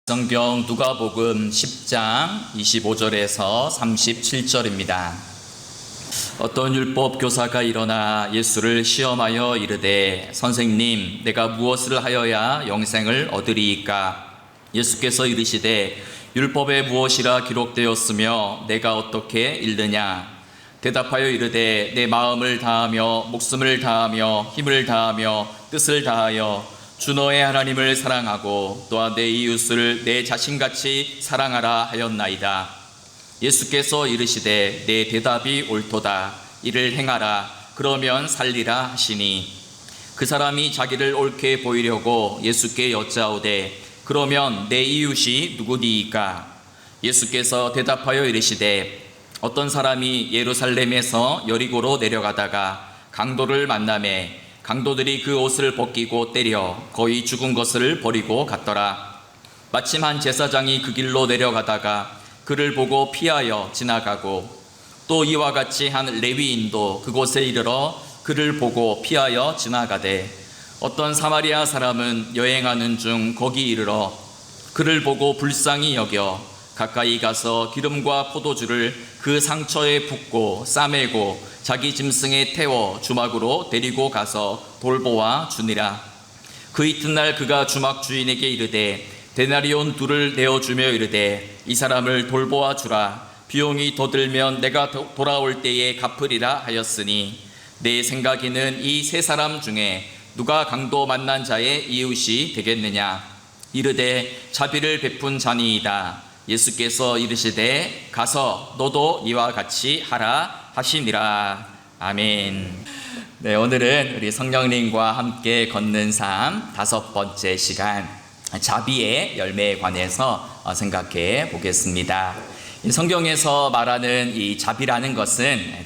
성경 누가복음 10장 25절에서 37절입니다. 어떤 율법 교사가 일어나 예수를 시험하여 이르되 선생님, 내가 무엇을 하여야 영생을 얻으리이까? 예수께서 이르시되 율법에 무엇이라 기록되었으며 내가 어떻게 읽느냐? 대답하여 이르되 내 마음을 다하며 목숨을 다하며 힘을 다하며 뜻을 다하여 주 너의 하나님을 사랑하고 또한 내 이웃을 내 자신같이 사랑하라 하였나이다. 예수께서 이르시되 내 대답이 옳도다. 이를 행하라. 그러면 살리라 하시니 그 사람이 자기를 옳게 보이려고 예수께 여짜오되 그러면 내 이웃이 누구니이까? 예수께서 대답하여 이르시되 어떤 사람이 예루살렘에서 여리고로 내려가다가 강도를 만나매 강도들이 그 옷을 벗기고 때려 거의 죽은 것을 버리고 갔더라. 마침 한 제사장이 그 길로 내려가다가 그를 보고 피하여 지나가고 또 이와 같이 한 레위인도 그곳에 이르러 그를 보고 피하여 지나가되 어떤 사마리아 사람은 여행하는 중 거기 이르러 그를 보고 불쌍히 여겨 가까이 가서 기름과 포도주를 그 상처에 붓고 싸매고 자기 짐승에 태워 주막으로 데리고 가서 돌보아 주니라. 그 이튿날 그가 주막 주인에게 이르되 데나리온 둘을 내어주며 이르되 이 사람을 돌보아 주라. 비용이 더 들면 내가 돌아올 때에 갚으리라 하였으니 내 생각에는 이 세 사람 중에 누가 강도 만난 자의 이웃이 되겠느냐? 이르되 자비를 베푼 자니이다. 예수께서 이르시되 가서 너도 이와 같이 하라 하시니라. 아멘. 네, 오늘은 우리 성령님과 함께 걷는 삶 5번째 시간, 자비의 열매에 관해서 생각해 보겠습니다. 성경에서 말하는 이 자비라는 것은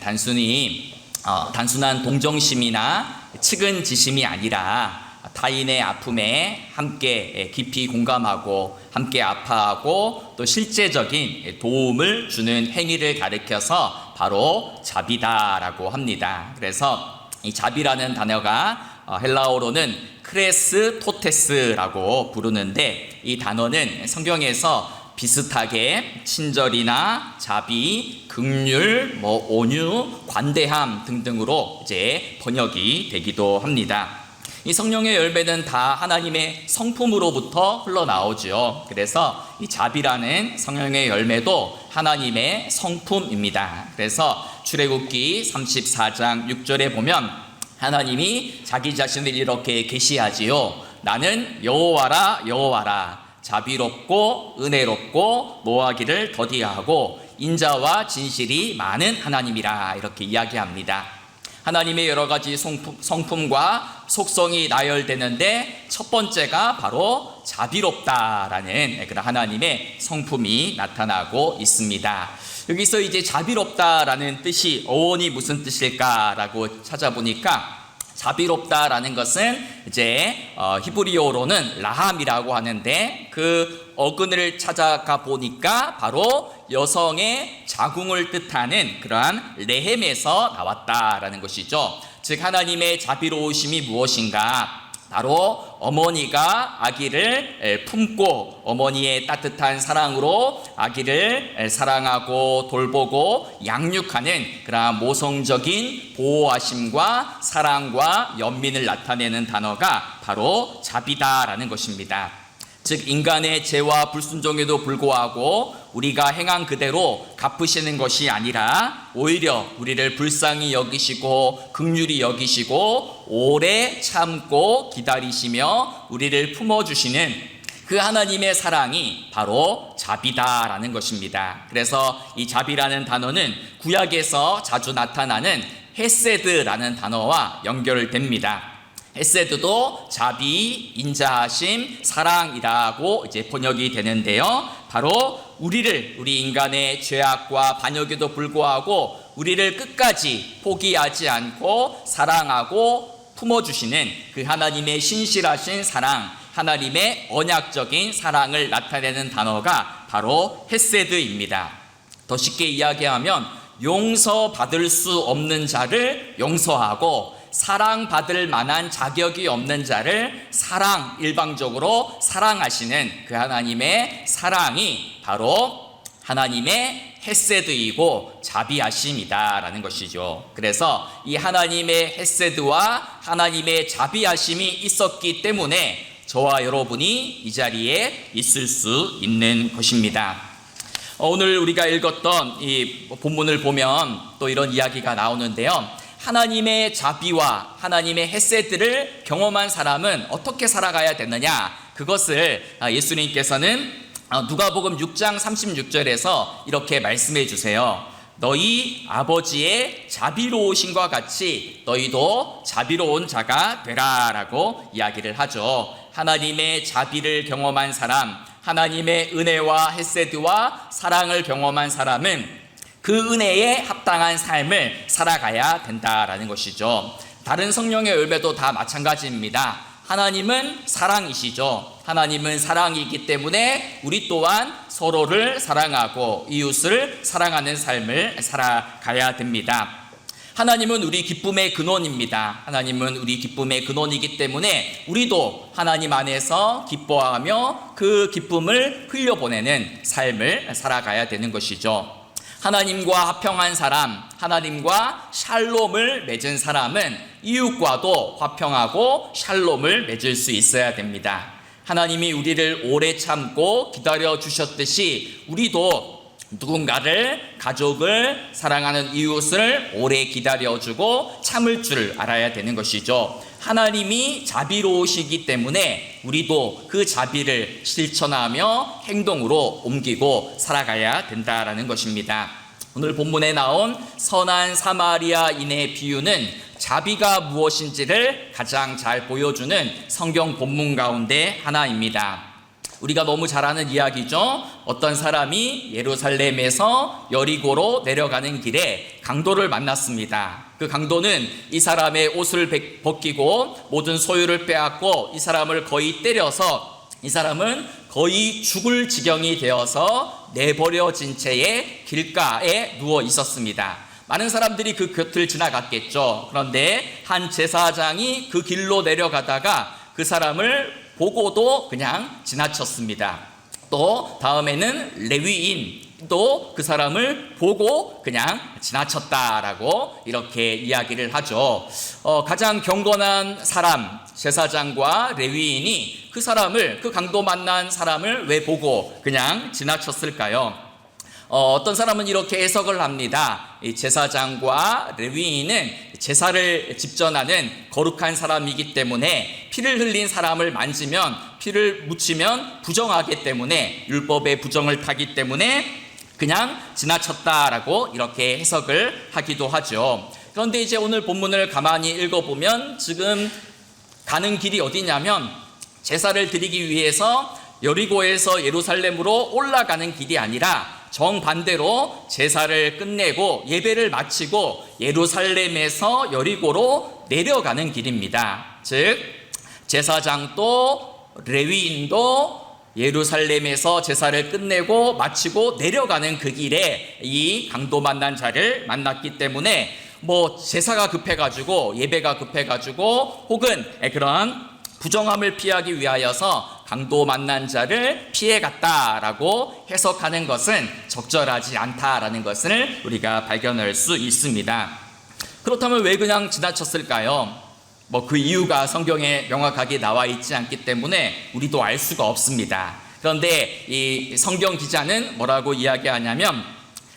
단순한 동정심이나 측은지심이 아니라 타인의 아픔에 함께 깊이 공감하고 함께 아파하고 또 실제적인 도움을 주는 행위를 가리켜서 바로 자비다라고 합니다. 그래서 이 자비라는 단어가 헬라어로는 크레스토테스라고 부르는데 이 단어는 성경에서 비슷하게 친절이나 자비, 긍휼, 온유, 관대함 등등으로 이제 번역이 되기도 합니다. 이 성령의 열매는 다 하나님의 성품으로부터 흘러나오죠. 그래서 이 자비라는 성령의 열매도 하나님의 성품입니다. 그래서 출애굽기 34장 6절에 보면 하나님이 자기 자신을 이렇게 계시하지요. 나는 여호와라 여호와라. 자비롭고 은혜롭고 노하기를 더디하고 인자와 진실이 많은 하나님이라 이렇게 이야기합니다. 하나님의 여러 가지 성품과 속성이 나열되는데 첫 번째가 바로 자비롭다라는 그런 하나님의 성품이 나타나고 있습니다. 여기서 이제 자비롭다라는 뜻이 어원이 무슨 뜻일까라고 찾아보니까 자비롭다라는 것은 이제 히브리어로는 라함이라고 하는데 그 어근을 찾아가 보니까 바로 여성의 자궁을 뜻하는 그러한 레헴에서 나왔다라는 것이죠. 즉 하나님의 자비로우심이 무엇인가? 바로 어머니가 아기를 품고 어머니의 따뜻한 사랑으로 아기를 사랑하고 돌보고 양육하는 그러한 모성적인 보호하심과 사랑과 연민을 나타내는 단어가 바로 자비다라는 것입니다. 즉 인간의 죄와 불순종에도 불구하고 우리가 행한 그대로 갚으시는 것이 아니라 오히려 우리를 불쌍히 여기시고 긍휼히 여기시고 오래 참고 기다리시며 우리를 품어주시는 그 하나님의 사랑이 바로 자비다라는 것입니다. 그래서 이 자비라는 단어는 구약에서 자주 나타나는 헤세드라는 단어와 연결됩니다. 헤세드도 자비, 인자하심, 사랑이라고 이제 번역이 되는데요. 바로 우리 인간의 죄악과 반역에도 불구하고 우리를 끝까지 포기하지 않고 사랑하고 품어주시는 그 하나님의 신실하신 사랑, 하나님의 언약적인 사랑을 나타내는 단어가 바로 헤세드입니다. 더 쉽게 이야기하면 용서받을 수 없는 자를 용서하고 사랑받을 만한 자격이 없는 자를 일방적으로 사랑하시는 그 하나님의 사랑이 바로 하나님의 헤세드이고 자비하심이다라는 것이죠. 그래서 이 하나님의 헤세드와 하나님의 자비하심이 있었기 때문에 저와 여러분이 이 자리에 있을 수 있는 것입니다. 오늘 우리가 읽었던 이 본문을 보면 또 이런 이야기가 나오는데요. 하나님의 자비와 하나님의 헤세드를 경험한 사람은 어떻게 살아가야 되느냐, 그것을 예수님께서는 누가복음 6장 36절에서 이렇게 말씀해 주세요. 너희 아버지의 자비로우심과 같이 너희도 자비로운 자가 되라 라고 이야기를 하죠. 하나님의 자비를 경험한 사람, 하나님의 은혜와 헤세드와 사랑을 경험한 사람은 그 은혜에 합당한 삶을 살아가야 된다라는 것이죠. 다른 성령의 열매도 다 마찬가지입니다. 하나님은 사랑이시죠. 하나님은 사랑이기 때문에 우리 또한 서로를 사랑하고 이웃을 사랑하는 삶을 살아가야 됩니다. 하나님은 우리 기쁨의 근원입니다. 하나님은 우리 기쁨의 근원이기 때문에 우리도 하나님 안에서 기뻐하며 그 기쁨을 흘려보내는 삶을 살아가야 되는 것이죠. 하나님과 화평한 사람, 하나님과 샬롬을 맺은 사람은 이웃과도 화평하고 샬롬을 맺을 수 있어야 됩니다. 하나님이 우리를 오래 참고 기다려 주셨듯이 우리도 누군가를, 가족을, 사랑하는 이웃을 오래 기다려주고 참을 줄 알아야 되는 것이죠. 하나님이 자비로우시기 때문에 우리도 그 자비를 실천하며 행동으로 옮기고 살아가야 된다라는 것입니다. 오늘 본문에 나온 선한 사마리아인의 비유는 자비가 무엇인지를 가장 잘 보여주는 성경 본문 가운데 하나입니다. 우리가 너무 잘 아는 이야기죠. 어떤 사람이 예루살렘에서 여리고로 내려가는 길에 강도를 만났습니다. 그 강도는 이 사람의 옷을 벗기고 모든 소유를 빼앗고 이 사람을 거의 때려서 이 사람은 거의 죽을 지경이 되어서 내버려진 채에 길가에 누워 있었습니다. 많은 사람들이 그 곁을 지나갔겠죠. 그런데 한 제사장이 그 길로 내려가다가 그 사람을 보고도 그냥 지나쳤습니다. 또 다음에는 레위인도 그 사람을 보고 그냥 지나쳤다라고 이렇게 이야기를 하죠. 가장 경건한 사람, 제사장과 레위인이 그 사람을, 그 강도 만난 사람을 왜 보고 그냥 지나쳤을까요? 어떤 사람은 이렇게 해석을 합니다. 이 제사장과 레위인은 제사를 집전하는 거룩한 사람이기 때문에 피를 흘린 사람을 만지면, 피를 묻히면 부정하기 때문에, 율법의 부정을 타기 때문에 그냥 지나쳤다라고 이렇게 해석을 하기도 하죠. 그런데 이제 오늘 본문을 가만히 읽어보면 지금 가는 길이 어디냐면 제사를 드리기 위해서 여리고에서 예루살렘으로 올라가는 길이 아니라 정반대로 제사를 끝내고 예배를 마치고 예루살렘에서 여리고로 내려가는 길입니다. 즉 제사장도 레위인도 예루살렘에서 제사를 끝내고 마치고 내려가는 그 길에 이 강도 만난 자를 만났기 때문에 제사가 급해가지고 예배가 급해가지고 혹은 그런 부정함을 피하기 위하여서 강도 만난 자를 피해갔다라고 해석하는 것은 적절하지 않다라는 것을 우리가 발견할 수 있습니다. 그렇다면 왜 그냥 지나쳤을까요? 그 이유가 성경에 명확하게 나와 있지 않기 때문에 우리도 알 수가 없습니다. 그런데 이 성경 기자는 뭐라고 이야기하냐면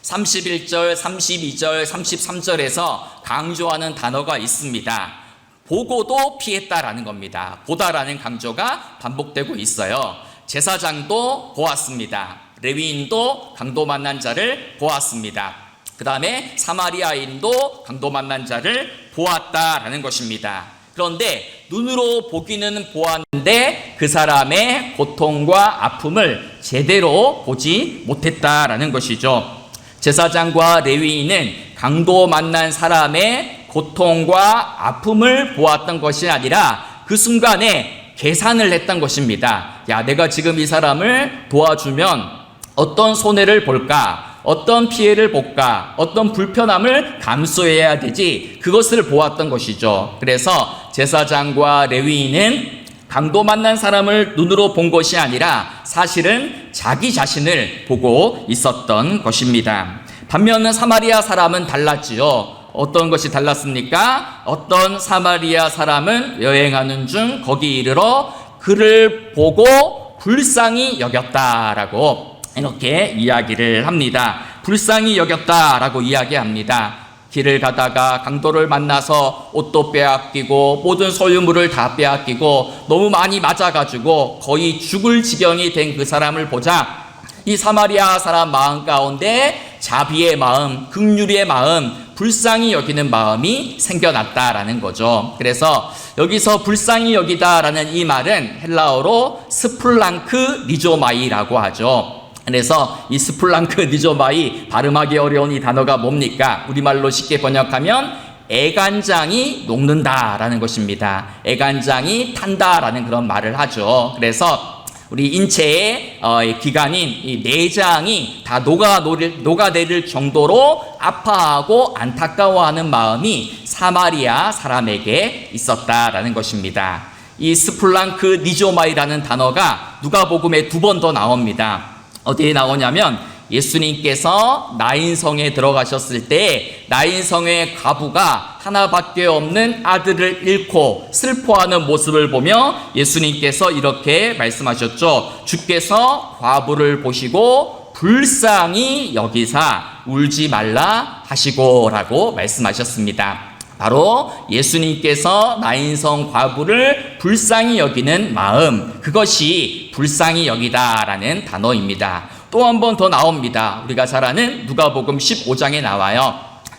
31절, 32절, 33절에서 강조하는 단어가 있습니다. 보고도 피했다라는 겁니다. 보다라는 강조가 반복되고 있어요. 제사장도 보았습니다. 레위인도 강도 만난 자를 보았습니다. 그 다음에 사마리아인도 강도 만난 자를 보았다라는 것입니다. 그런데 눈으로 보기는 보았는데 그 사람의 고통과 아픔을 제대로 보지 못했다라는 것이죠. 제사장과 레위인은 강도 만난 사람의 고통과 아픔을 보았던 것이 아니라 그 순간에 계산을 했던 것입니다. 내가 지금 이 사람을 도와주면 어떤 손해를 볼까? 어떤 피해를 볼까, 어떤 불편함을 감수해야 되지, 그것을 보았던 것이죠. 그래서 제사장과 레위인은 강도 만난 사람을 눈으로 본 것이 아니라 사실은 자기 자신을 보고 있었던 것입니다. 반면 사마리아 사람은 달랐지요. 어떤 것이 달랐습니까? 어떤 사마리아 사람은 여행하는 중 거기 이르러 그를 보고 불쌍히 여겼다라고 이렇게 이야기를 합니다. 불쌍히 여겼다라고 이야기합니다. 길을 가다가 강도를 만나서 옷도 빼앗기고 모든 소유물을 다 빼앗기고 너무 많이 맞아가지고 거의 죽을 지경이 된 그 사람을 보자 이 사마리아 사람 마음 가운데 자비의 마음, 긍휼의 마음, 불쌍히 여기는 마음이 생겨났다라는 거죠. 그래서 여기서 불쌍히 여기다라는 이 말은 헬라어로 스플랑크 니조마이라고 하죠. 그래서 이 스플랑크 니조마이 발음하기 어려운 이 단어가 뭡니까? 우리말로 쉽게 번역하면 애간장이 녹는다라는 것입니다. 애간장이 탄다라는 그런 말을 하죠. 그래서 우리 인체의 기관인 이 내장이 다 녹아내릴 정도로 아파하고 안타까워하는 마음이 사마리아 사람에게 있었다라는 것입니다. 이 스플랑크 니조마이라는 단어가 누가복음에 2번 더 나옵니다. 어디에 나오냐면 예수님께서 나인성에 들어가셨을 때 나인성의 과부가 하나밖에 없는 아들을 잃고 슬퍼하는 모습을 보며 예수님께서 이렇게 말씀하셨죠. 주께서 과부를 보시고 불쌍히 여기사 울지 말라 하시고라고 말씀하셨습니다. 바로 예수님께서 나인성 과부를 불쌍히 여기는 마음, 그것이 불쌍히 여기다라는 단어입니다. 또 한 번 더 나옵니다. 우리가 잘 아는 누가복음 15장에 나와요.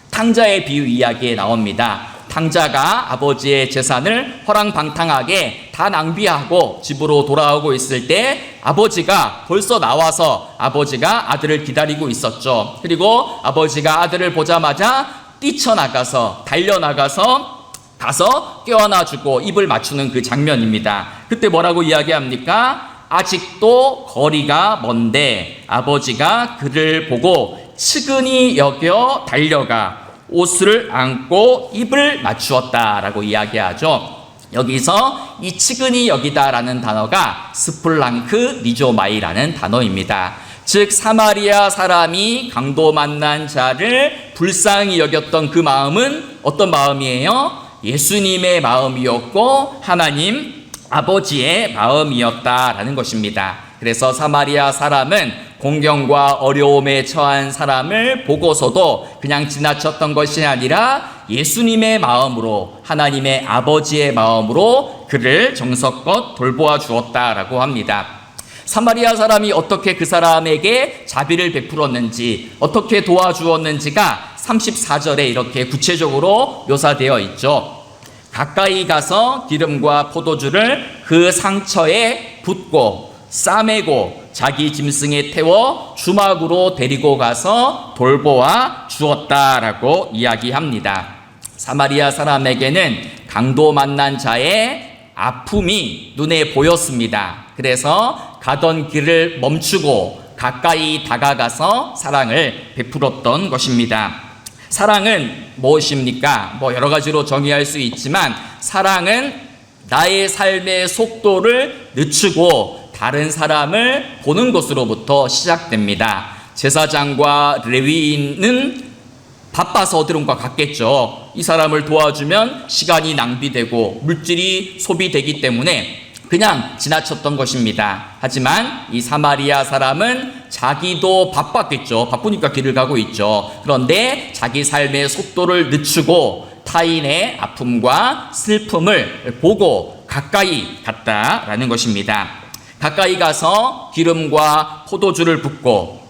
탕자의 비유 이야기에 나옵니다. 탕자가 아버지의 재산을 허랑방탕하게 다 낭비하고 집으로 돌아오고 있을 때 아버지가 벌써 나와서 아버지가 아들을 기다리고 있었죠. 그리고 아버지가 아들을 보자마자 뛰쳐나가서 달려나가서 가서 껴안아주고 입을 맞추는 그 장면입니다. 그때 뭐라고 이야기합니까? 아직도 거리가 먼데 아버지가 그를 보고 측은히 여겨 달려가 옷을 안고 입을 맞추었다라고 이야기하죠. 여기서 이 측은히 여기다라는 단어가 스플랑크 니조마이라는 단어입니다. 즉 사마리아 사람이 강도 만난 자를 불쌍히 여겼던 그 마음은 어떤 마음이에요? 예수님의 마음이었고 하나님 아버지의 마음이었다라는 것입니다. 그래서 사마리아 사람은 공경과 어려움에 처한 사람을 보고서도 그냥 지나쳤던 것이 아니라 예수님의 마음으로 하나님의 아버지의 마음으로 그를 정성껏 돌보아 주었다라고 합니다. 사마리아 사람이 어떻게 그 사람에게 자비를 베풀었는지 어떻게 도와주었는지가 34절에 이렇게 구체적으로 묘사되어 있죠. 가까이 가서 기름과 포도주를 그 상처에 붓고 싸매고 자기 짐승에 태워 주막으로 데리고 가서 돌보아 주었다라고 이야기합니다. 사마리아 사람에게는 강도 만난 자의 아픔이 눈에 보였습니다. 그래서 가던 길을 멈추고 가까이 다가가서 사랑을 베풀었던 것입니다. 사랑은 무엇입니까? 여러 가지로 정의할 수 있지만 사랑은 나의 삶의 속도를 늦추고 다른 사람을 보는 것으로부터 시작됩니다. 제사장과 레위인은 바빠서 어디론가 갔겠죠. 이 사람을 도와주면 시간이 낭비되고 물질이 소비되기 때문에 그냥 지나쳤던 것입니다. 하지만 이 사마리아 사람은 자기도 바빴겠죠. 바쁘니까 길을 가고 있죠. 그런데 자기 삶의 속도를 늦추고 타인의 아픔과 슬픔을 보고 가까이 갔다라는 것입니다. 가까이 가서 기름과 포도주를 붓고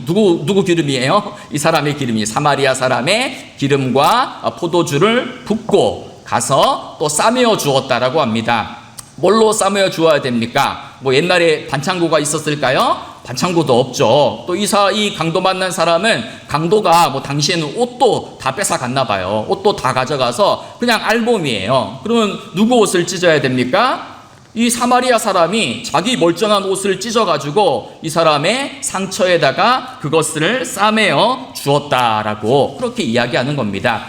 누구 기름이에요? 이 사람의 기름이 사마리아 사람의 기름과 포도주를 붓고 가서 또 싸매어 주었다라고 합니다. 뭘로 싸매어 주어야 됩니까? 옛날에 반창고가 있었을까요? 반창고도 없죠. 또 이 강도 만난 사람은 강도가 당시에는 옷도 다 뺏어 갔나 봐요. 옷도 다 가져가서 그냥 알몸이에요. 그러면 누구 옷을 찢어야 됩니까? 이 사마리아 사람이 자기 멀쩡한 옷을 찢어가지고 이 사람의 상처에다가 그것을 싸매어 주었다라고 그렇게 이야기하는 겁니다.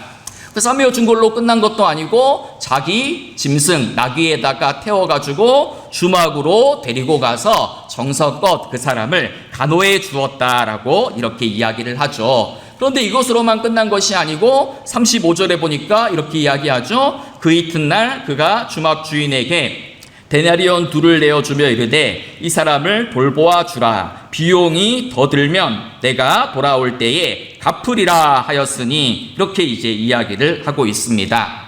싸매어 준 걸로 끝난 것도 아니고 자기 짐승 나귀에다가 태워가지고 주막으로 데리고 가서 정성껏 그 사람을 간호해 주었다라고 이렇게 이야기를 하죠. 그런데 이것으로만 끝난 것이 아니고 35절에 보니까 이렇게 이야기하죠. 그 이튿날 그가 주막 주인에게 데나리온 2를 내어주며 이르되 이 사람을 돌보아 주라. 비용이 더 들면 내가 돌아올 때에 갚으리라 하였으니 이렇게 이제 이야기를 하고 있습니다.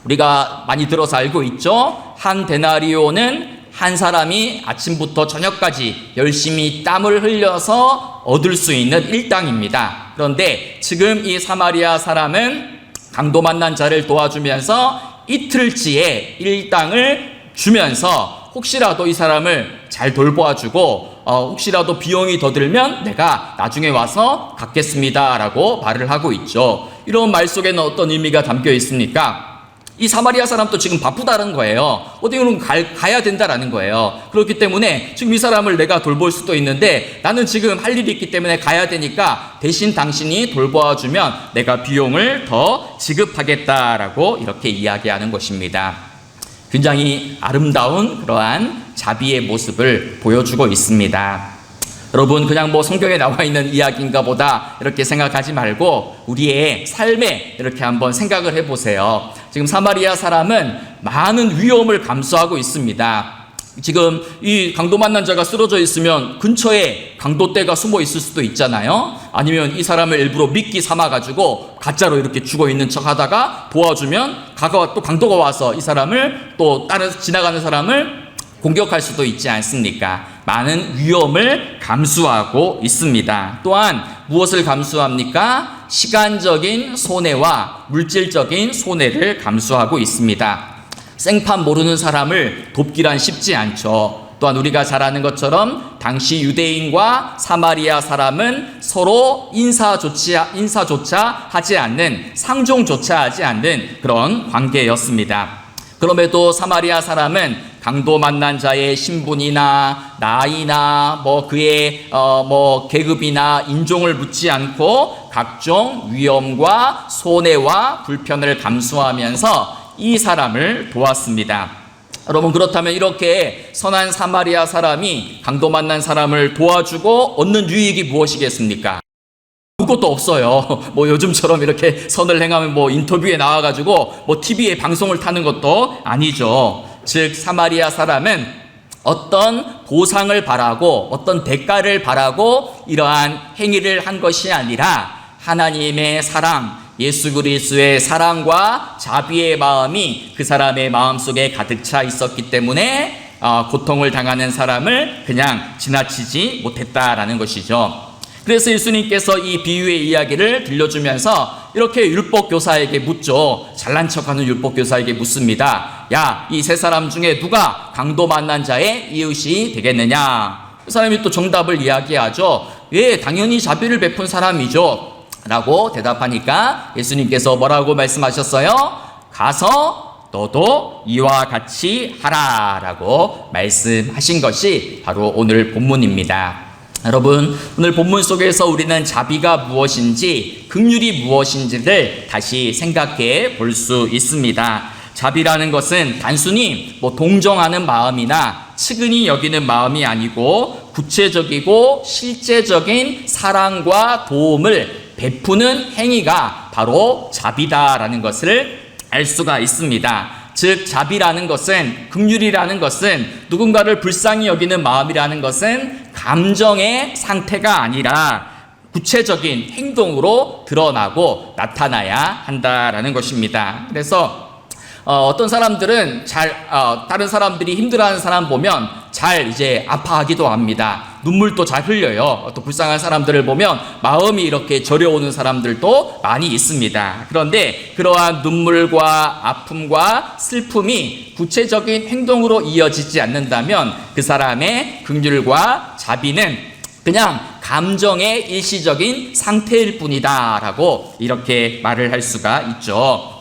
우리가 많이 들어서 알고 있죠. 한 데나리온은 한 사람이 아침부터 저녁까지 열심히 땀을 흘려서 얻을 수 있는 일당입니다. 그런데 지금 이 사마리아 사람은 강도 만난 자를 도와주면서 이틀치의 일당을 주면서 혹시라도 이 사람을 잘 돌보아주고 혹시라도 비용이 더 들면 내가 나중에 와서 갚겠습니다 라고 말을 하고 있죠. 이런 말 속에는 어떤 의미가 담겨 있습니까? 이 사마리아 사람도 지금 바쁘다는 거예요. 어디로 가야 된다라는 거예요. 그렇기 때문에 지금 이 사람을 내가 돌볼 수도 있는데 나는 지금 할 일이 있기 때문에 가야 되니까 대신 당신이 돌보아주면 내가 비용을 더 지급하겠다라고 이렇게 이야기하는 것입니다. 굉장히 아름다운 그러한 자비의 모습을 보여주고 있습니다. 여러분 그냥 뭐 성경에 나와 있는 이야기인가 보다 이렇게 생각하지 말고 우리의 삶에 이렇게 한번 생각을 해보세요. 지금 사마리아 사람은 많은 위험을 감수하고 있습니다. 지금 이 강도 만난 자가 쓰러져 있으면 근처에 강도떼가 숨어 있을 수도 있잖아요. 아니면 이 사람을 일부러 미끼 삼아가지고 가짜로 이렇게 죽어 있는 척 하다가 도와주면 또 강도가 와서 이 사람을 또 다른 지나가는 사람을 공격할 수도 있지 않습니까? 많은 위험을 감수하고 있습니다. 또한 무엇을 감수합니까? 시간적인 손해와 물질적인 손해를 감수하고 있습니다. 생판 모르는 사람을 돕기란 쉽지 않죠. 또한 우리가 잘 아는 것처럼 당시 유대인과 사마리아 사람은 서로 인사조차 하지 않는, 상종조차 하지 않는 그런 관계였습니다. 그럼에도 사마리아 사람은 강도 만난 자의 신분이나 나이나 그의 계급이나 인종을 묻지 않고 각종 위험과 손해와 불편을 감수하면서 이 사람을 도왔습니다. 여러분 그렇다면 이렇게 선한 사마리아 사람이 강도 만난 사람을 도와주고 얻는 유익이 무엇이겠습니까? 아무것도 없어요. 요즘처럼 이렇게 선을 행하면 인터뷰에 나와가지고 TV에 방송을 타는 것도 아니죠. 즉 사마리아 사람은 어떤 보상을 바라고 어떤 대가를 바라고 이러한 행위를 한 것이 아니라 하나님의 사랑, 예수 그리스도의 사랑과 자비의 마음이 그 사람의 마음속에 가득 차 있었기 때문에 고통을 당하는 사람을 그냥 지나치지 못했다라는 것이죠. 그래서 예수님께서 이 비유의 이야기를 들려주면서 이렇게 율법교사에게 묻죠. 잘난 척하는 율법교사에게 묻습니다. 야, 이 세 사람 중에 누가 강도 만난 자의 이웃이 되겠느냐? 그 사람이 또 정답을 이야기하죠. 예, 당연히 자비를 베푼 사람이죠 라고 대답하니까 예수님께서 뭐라고 말씀하셨어요? 가서 너도 이와 같이 하라 라고 말씀하신 것이 바로 오늘 본문입니다. 여러분 오늘 본문 속에서 우리는 자비가 무엇인지 긍휼이 무엇인지를 다시 생각해 볼 수 있습니다. 자비라는 것은 단순히 동정하는 마음이나 측은히 여기는 마음이 아니고 구체적이고 실제적인 사랑과 도움을 베푸는 행위가 바로 자비다라는 것을 알 수가 있습니다. 즉 자비라는 것은, 긍휼이라는 것은, 누군가를 불쌍히 여기는 마음이라는 것은 감정의 상태가 아니라 구체적인 행동으로 드러나고 나타나야 한다라는 것입니다. 그래서 어떤 사람들은 다른 사람들이 힘들어하는 사람 보면 잘 아파하기도 합니다. 눈물도 잘 흘려요. 또 불쌍한 사람들을 보면 마음이 이렇게 저려오는 사람들도 많이 있습니다. 그런데 그러한 눈물과 아픔과 슬픔이 구체적인 행동으로 이어지지 않는다면 그 사람의 긍휼과 자비는 그냥 감정의 일시적인 상태일 뿐이다 라고 이렇게 말을 할 수가 있죠.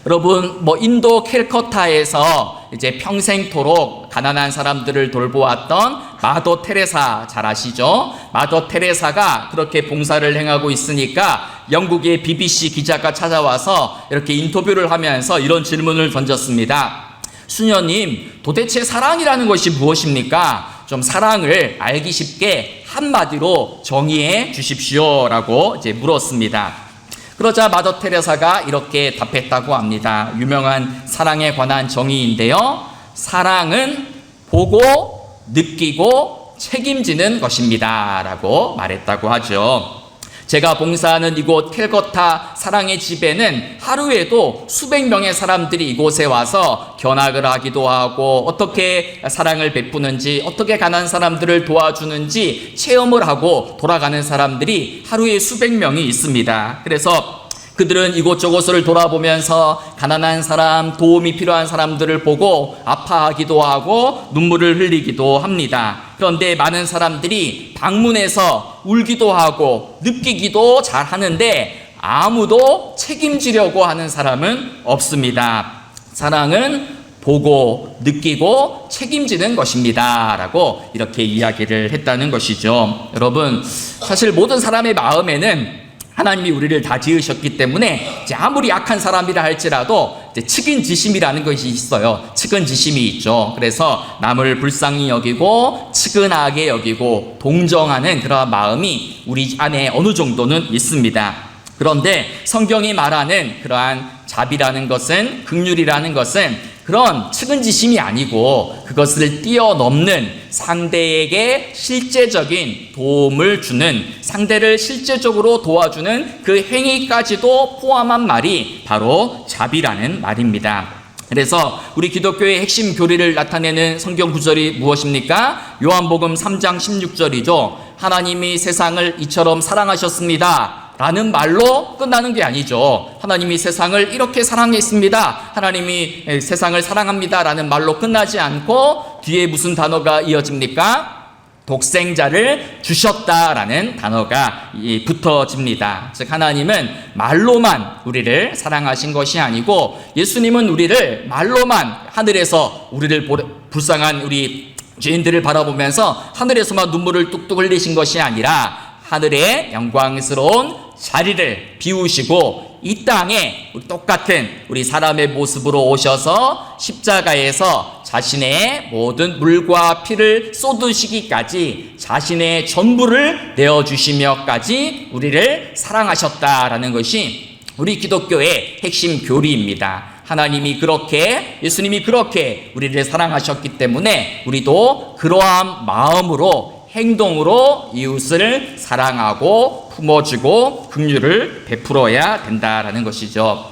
여러분, 인도 캘커타에서 이제 평생토록 가난한 사람들을 돌보았던 마더 테레사 잘 아시죠? 마더 테레사가 그렇게 봉사를 행하고 있으니까 영국의 BBC 기자가 찾아와서 이렇게 인터뷰를 하면서 이런 질문을 던졌습니다. 수녀님, 도대체 사랑이라는 것이 무엇입니까? 좀 사랑을 알기 쉽게 한마디로 정의해 주십시오라고 이제 물었습니다. 그러자 마더 테레사가 이렇게 답했다고 합니다. 유명한 사랑에 관한 정의인데요. 사랑은 보고 느끼고 책임지는 것입니다 라고 말했다고 하죠. 제가 봉사하는 이곳 캘커타 사랑의 집에는 하루에도 수백 명의 사람들이 이곳에 와서 견학을 하기도 하고 어떻게 사랑을 베푸는지, 어떻게 가난한 사람들을 도와주는지 체험을 하고 돌아가는 사람들이 하루에 수백 명이 있습니다. 그래서 그들은 이곳저곳을 돌아보면서 가난한 사람, 도움이 필요한 사람들을 보고 아파하기도 하고 눈물을 흘리기도 합니다. 그런데 많은 사람들이 방문해서 울기도 하고 느끼기도 잘 하는데 아무도 책임지려고 하는 사람은 없습니다. 사랑은 보고 느끼고 책임지는 것입니다 라고 이렇게 이야기를 했다는 것이죠. 여러분, 사실 모든 사람의 마음에는 하나님이 우리를 다 지으셨기 때문에 이제 아무리 약한 사람이라 할지라도 이제 측은지심이라는 것이 있어요. 측은지심이 있죠. 그래서 남을 불쌍히 여기고 측은하게 여기고 동정하는 그런 마음이 우리 안에 어느 정도는 있습니다. 그런데 성경이 말하는 그러한 자비라는 것은, 긍휼이라는 것은 그런 측은지심이 아니고 그것을 뛰어넘는 상대에게 실제적인 도움을 주는, 상대를 실제적으로 도와주는 그 행위까지도 포함한 말이 바로 자비라는 말입니다. 그래서 우리 기독교의 핵심 교리를 나타내는 성경 구절이 무엇입니까? 요한복음 3장 16절이죠. 하나님이 세상을 이처럼 사랑하셨습니다 라는 말로 끝나는 게 아니죠. 하나님이 세상을 이렇게 사랑했습니다, 하나님이 세상을 사랑합니다 라는 말로 끝나지 않고 뒤에 무슨 단어가 이어집니까? 독생자를 주셨다라는 단어가 붙어집니다. 즉 하나님은 말로만 우리를 사랑하신 것이 아니고, 예수님은 우리를 말로만 하늘에서 우리를 불쌍한 우리 죄인들을 바라보면서 하늘에서만 눈물을 뚝뚝 흘리신 것이 아니라 하늘의 영광스러운 자리를 비우시고 이 땅에 똑같은 우리 사람의 모습으로 오셔서 십자가에서 자신의 모든 물과 피를 쏟으시기까지 자신의 전부를 내어주시며까지 우리를 사랑하셨다라는 것이 우리 기독교의 핵심 교리입니다. 하나님이 그렇게, 예수님이 그렇게 우리를 사랑하셨기 때문에 우리도 그러한 마음으로, 행동으로 이웃을 사랑하고 품어주고 긍휼을 베풀어야 된다라는 것이죠.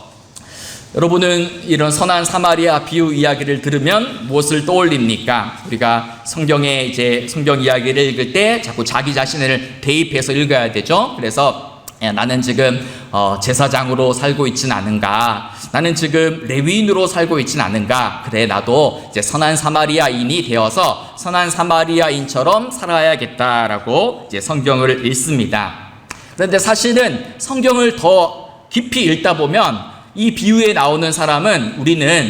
여러분은 이런 선한 사마리아 비유 이야기를 들으면 무엇을 떠올립니까? 우리가 성경에 이제 성경 이야기를 읽을 때 자꾸 자기 자신을 대입해서 읽어야 되죠. 그래서 나는 지금 제사장으로 살고 있진 않은가? 나는 지금 레위인으로 살고 있진 않은가? 그래, 나도 이제 선한 사마리아인이 되어서 선한 사마리아인처럼 살아야겠다라고 이제 성경을 읽습니다. 그런데 사실은 성경을 더 깊이 읽다 보면 이 비유에 나오는 사람은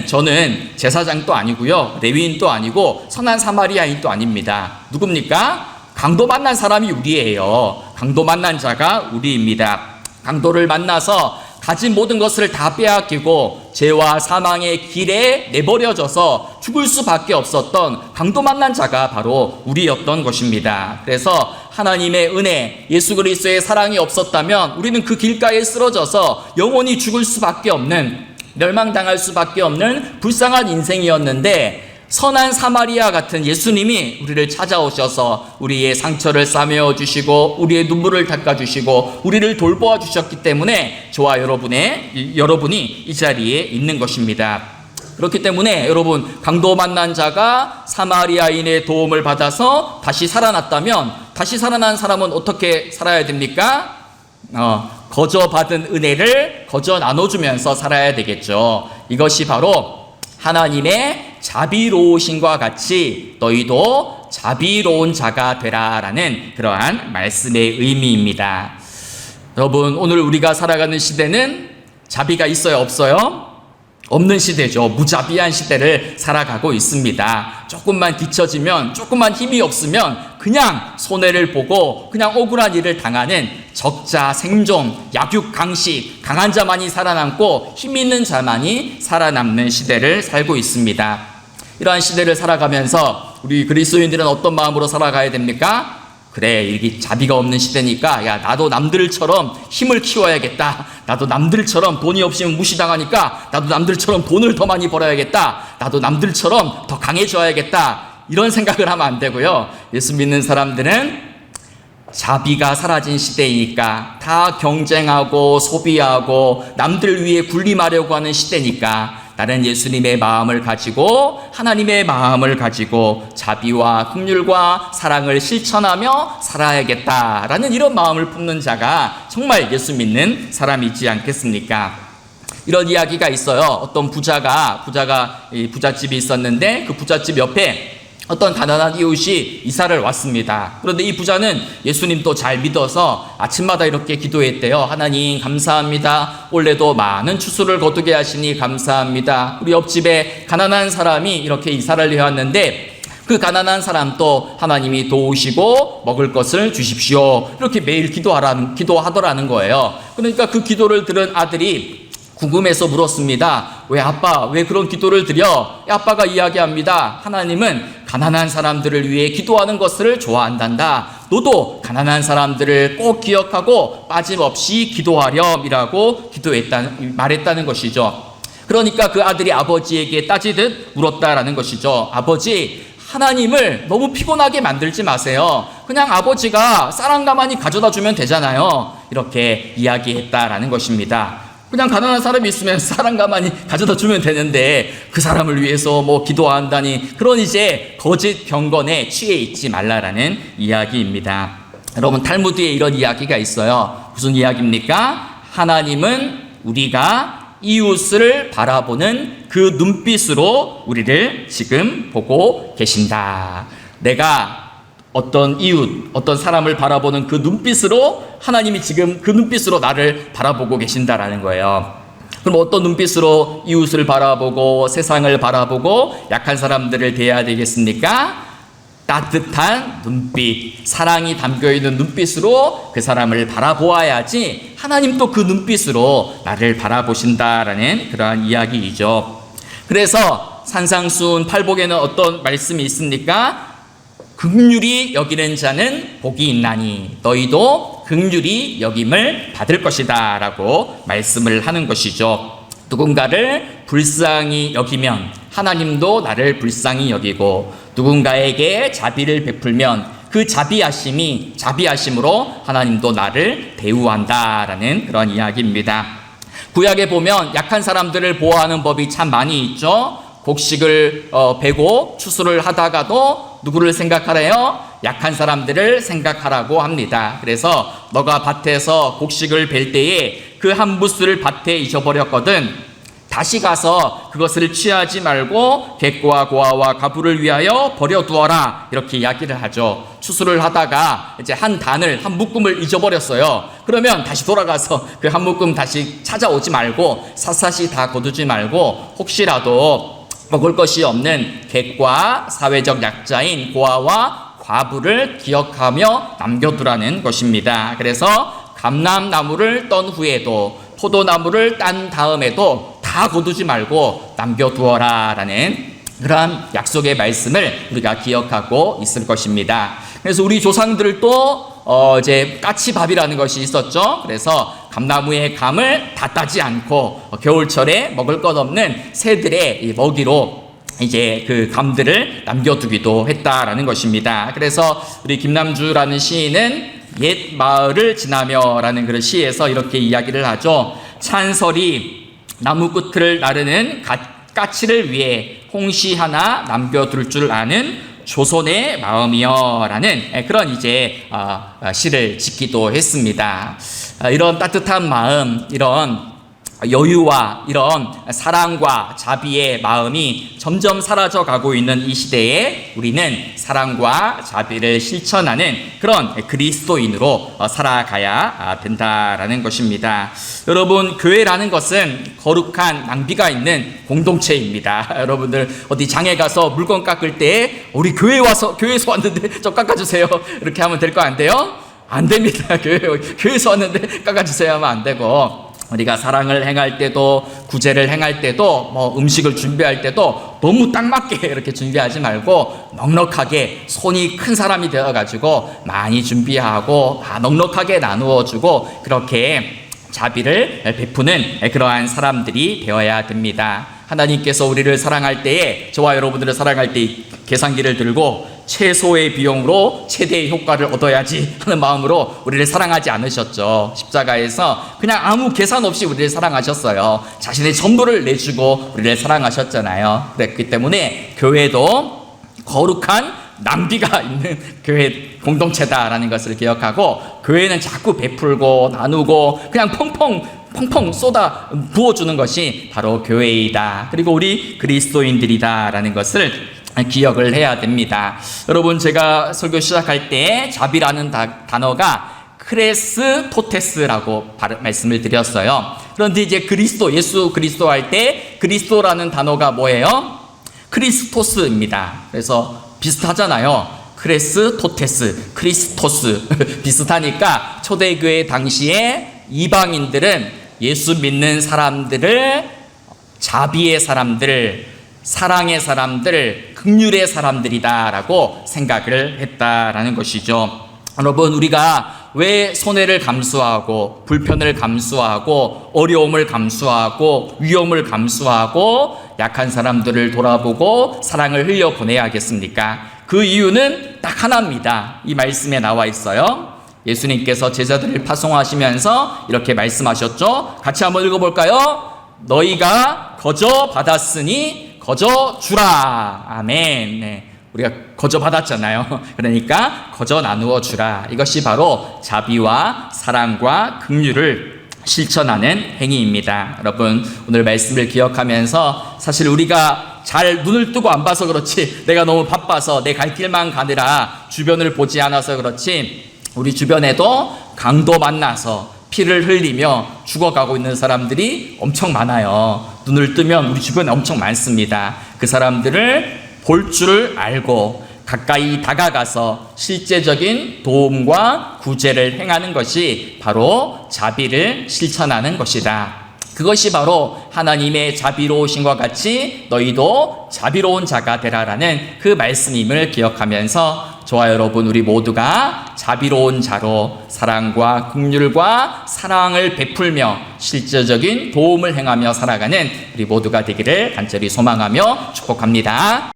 저는 제사장도 아니고요, 레위인도 아니고 선한 사마리아인도 아닙니다. 누굽니까? 강도 만난 사람이 우리예요. 강도 만난 자가 우리입니다. 강도를 만나서 가진 모든 것을 다 빼앗기고 죄와 사망의 길에 내버려져서 죽을 수밖에 없었던 강도 만난 자가 바로 우리였던 것입니다. 그래서 하나님의 은혜, 예수 그리스도의 사랑이 없었다면 우리는 그 길가에 쓰러져서 영원히 죽을 수밖에 없는, 멸망당할 수밖에 없는 불쌍한 인생이었는데, 선한 사마리아 같은 예수님이 우리를 찾아오셔서 우리의 상처를 싸매어 주시고 우리의 눈물을 닦아 주시고 우리를 돌보아 주셨기 때문에 저와 여러분이 이 자리에 있는 것입니다. 그렇기 때문에 여러분, 강도 만난 자가 사마리아인의 도움을 받아서 다시 살아났다면, 다시 살아난 사람은 어떻게 살아야 됩니까? 거저 받은 은혜를 거저 나눠주면서 살아야 되겠죠. 이것이 바로 하나님의 자비로우심과 같이 너희도 자비로운 자가 되라라는 그러한 말씀의 의미입니다. 여러분, 오늘 우리가 살아가는 시대는 자비가 있어요, 없어요? 없는 시대죠. 무자비한 시대를 살아가고 있습니다. 조금만 뒤처지면, 조금만 힘이 없으면 그냥 손해를 보고 그냥 억울한 일을 당하는 적자 생존, 약육강식, 강한 자만이 살아남고 힘 있는 자만이 살아남는 시대를 살고 있습니다. 이러한 시대를 살아가면서 우리 그리스도인들은 어떤 마음으로 살아가야 됩니까? 그래, 이게 자비가 없는 시대니까 야, 나도 남들처럼 힘을 키워야겠다. 나도 남들처럼 돈이 없으면 무시당하니까 나도 남들처럼 돈을 더 많이 벌어야겠다. 나도 남들처럼 더 강해져야겠다. 이런 생각을 하면 안 되고요. 예수 믿는 사람들은 자비가 사라진 시대이니까, 다 경쟁하고 소비하고 남들 위해 군림하려고 하는 시대니까 나는 예수님의 마음을 가지고, 하나님의 마음을 가지고 자비와 긍휼과 사랑을 실천하며 살아야겠다라는 이런 마음을 품는 자가 정말 예수 믿는 사람이지 않겠습니까? 이런 이야기가 있어요. 어떤 부잣집이 있었는데 그 부잣집 옆에 어떤 가난한 이웃이 이사를 왔습니다. 그런데 이 부자는 예수님도 잘 믿어서 아침마다 이렇게 기도했대요. 하나님 감사합니다. 올해도 많은 추수를 거두게 하시니 감사합니다. 우리 옆집에 가난한 사람이 이렇게 이사를 해왔는데 그 가난한 사람도 하나님이 도우시고 먹을 것을 주십시오. 이렇게 매일 기도하더라는 거예요. 그러니까 그 기도를 들은 아들이 궁금해서 물었습니다. 왜 아빠, 왜 그런 기도를 드려? 아빠가 이야기합니다. 하나님은 가난한 사람들을 위해 기도하는 것을 좋아한단다. 너도 가난한 사람들을 꼭 기억하고 빠짐없이 기도하렴이라고 말했다는 것이죠. 그러니까 그 아들이 아버지에게 따지듯 물었다라는 것이죠. 아버지, 하나님을 너무 피곤하게 만들지 마세요. 그냥 아버지가 쌀 한 가마니 가져다 주면 되잖아요. 이렇게 이야기했다라는 것입니다. 그냥 가난한 사람이 있으면 쌀 한 가마니 가져다 주면 되는데 그 사람을 위해서 뭐 기도한다니, 그런 이제 거짓 경건에 취해 있지 말라라는 이야기입니다. 여러분, 탈무드에 이런 이야기가 있어요. 무슨 이야기입니까? 하나님은 우리가 이웃을 바라보는 그 눈빛으로 우리를 지금 보고 계신다. 내가 어떤 이웃, 어떤 사람을 바라보는 그 눈빛으로 하나님이 지금 그 눈빛으로 나를 바라보고 계신다라는 거예요. 그럼 어떤 눈빛으로 이웃을 바라보고 세상을 바라보고 약한 사람들을 대해야 되겠습니까? 따뜻한 눈빛, 사랑이 담겨있는 눈빛으로 그 사람을 바라보아야지 하나님도 그 눈빛으로 나를 바라보신다라는 그러한 이야기이죠. 그래서 산상수훈 팔복에는 어떤 말씀이 있습니까? 긍휼히 여기는 자는 복이 있나니 너희도 긍휼히 여김을 받을 것이다 라고 말씀을 하는 것이죠. 누군가를 불쌍히 여기면 하나님도 나를 불쌍히 여기고, 누군가에게 자비를 베풀면 그 자비하심으로 하나님도 나를 대우한다라는 그런 이야기입니다. 구약에 보면 약한 사람들을 보호하는 법이 참 많이 있죠. 곡식을 베고 추수를 하다가도 누구를 생각하래요? 약한 사람들을 생각하라고 합니다. 그래서 너가 밭에서 곡식을 벨 때에 그 한 부스를 밭에 잊어버렸거든. 다시 가서 그것을 취하지 말고 객과 고아와 가부를 위하여 버려두어라. 이렇게 이야기를 하죠. 추수를 하다가 이제 한 묶음을 잊어버렸어요. 그러면 다시 돌아가서 그 한 묶음 다시 찾아오지 말고 샅샅이 다 거두지 말고 혹시라도 먹을 것이 없는 객과 사회적 약자인 고아와 과부를 기억하며 남겨두라는 것입니다. 그래서 감람나무를 떤 후에도 포도나무를 딴 다음에도 다 거두지 말고 남겨두어라 라는 그러한 약속의 말씀을 우리가 기억하고 있을 것입니다. 그래서 우리 조상들도 이제 까치밥이라는 것이 있었죠. 그래서 감나무의 감을 다 따지 않고 겨울철에 먹을 것 없는 새들의 먹이로 이제 그 감들을 남겨두기도 했다라는 것입니다. 그래서 우리 김남주라는 시인은 옛 마을을 지나며라는 그런 시에서 이렇게 이야기를 하죠. 찬설이 나무 끝을 나르는 까치를 위해 홍시 하나 남겨둘 줄 아는 조선의 마음이여라는 그런 이제 시를 짓기도 했습니다. 이런 따뜻한 마음, 이런 여유와 이런 사랑과 자비의 마음이 점점 사라져 가고 있는 이 시대에 우리는 사랑과 자비를 실천하는 그런 그리스도인으로 살아가야 된다라는 것입니다. 여러분, 교회라는 것은 거룩한 낭비가 있는 공동체입니다. 여러분들 어디 장에 가서 물건 깎을 때 우리 교회에서 왔는데 좀 깎아주세요 이렇게 하면 될 거 안 돼요? 안 됩니다. 교회에서 왔는데 깎아주세요 하면 안 되고, 우리가 사랑을 행할 때도, 구제를 행할 때도, 음식을 준비할 때도 너무 딱 맞게 이렇게 준비하지 말고 넉넉하게, 손이 큰 사람이 되어가지고 많이 준비하고 넉넉하게 나누어주고 그렇게 자비를 베푸는 그러한 사람들이 되어야 됩니다. 하나님께서 우리를 사랑할 때에, 저와 여러분들을 사랑할 때 계산기를 들고 최소의 비용으로 최대의 효과를 얻어야지 하는 마음으로 우리를 사랑하지 않으셨죠. 십자가에서 그냥 아무 계산 없이 우리를 사랑하셨어요. 자신의 전부를 내주고 우리를 사랑하셨잖아요. 그랬기 때문에 교회도 거룩한 낭비가 있는 교회 공동체다라는 것을 기억하고, 교회는 자꾸 베풀고 나누고 그냥 펑펑 쏟아 부어주는 것이 바로 교회이다, 그리고 우리 그리스도인들이다라는 것을 기억을 해야 됩니다. 여러분, 제가 설교 시작할 때 자비라는 단어가 크레스토테스라고 말씀을 드렸어요. 그런데 이제 예수 그리스도 할 때 그리스도라는 단어가 뭐예요? 크리스토스입니다. 그래서 비슷하잖아요. 크레스토테스, 크리스토스 비슷하니까 초대교회 당시에 이방인들은 예수 믿는 사람들을 자비의 사람들, 사랑의 사람들, 긍휼의 사람들이다라고 생각을 했다라는 것이죠. 여러분, 우리가 왜 손해를 감수하고 불편을 감수하고 어려움을 감수하고 위험을 감수하고 약한 사람들을 돌아보고 사랑을 흘려보내야겠습니까? 그 이유는 딱 하나입니다. 이 말씀에 나와 있어요. 예수님께서 제자들을 파송하시면서 이렇게 말씀하셨죠. 같이 한번 읽어볼까요? 너희가 거저 받았으니 거저 주라. 아멘. 네. 우리가 거저 받았잖아요. 그러니까 거저 나누어 주라. 이것이 바로 자비와 사랑과 긍휼을 실천하는 행위입니다. 여러분, 오늘 말씀을 기억하면서, 사실 우리가 잘 눈을 뜨고 안 봐서 그렇지, 내가 너무 바빠서 내 갈 길만 가느라 주변을 보지 않아서 그렇지, 우리 주변에도 강도 만나서 피를 흘리며 죽어가고 있는 사람들이 엄청 많아요. 눈을 뜨면 우리 주변에 엄청 많습니다. 그 사람들을 볼 줄을 알고 가까이 다가가서 실제적인 도움과 구제를 행하는 것이 바로 자비를 실천하는 것이다. 그것이 바로 하나님의 자비로우심과 같이 너희도 자비로운 자가 되라라는 그 말씀임을 기억하면서, 저와 여러분 우리 모두가 자비로운 자로 사랑과 긍휼과 사랑을 베풀며 실제적인 도움을 행하며 살아가는 우리 모두가 되기를 간절히 소망하며 축복합니다.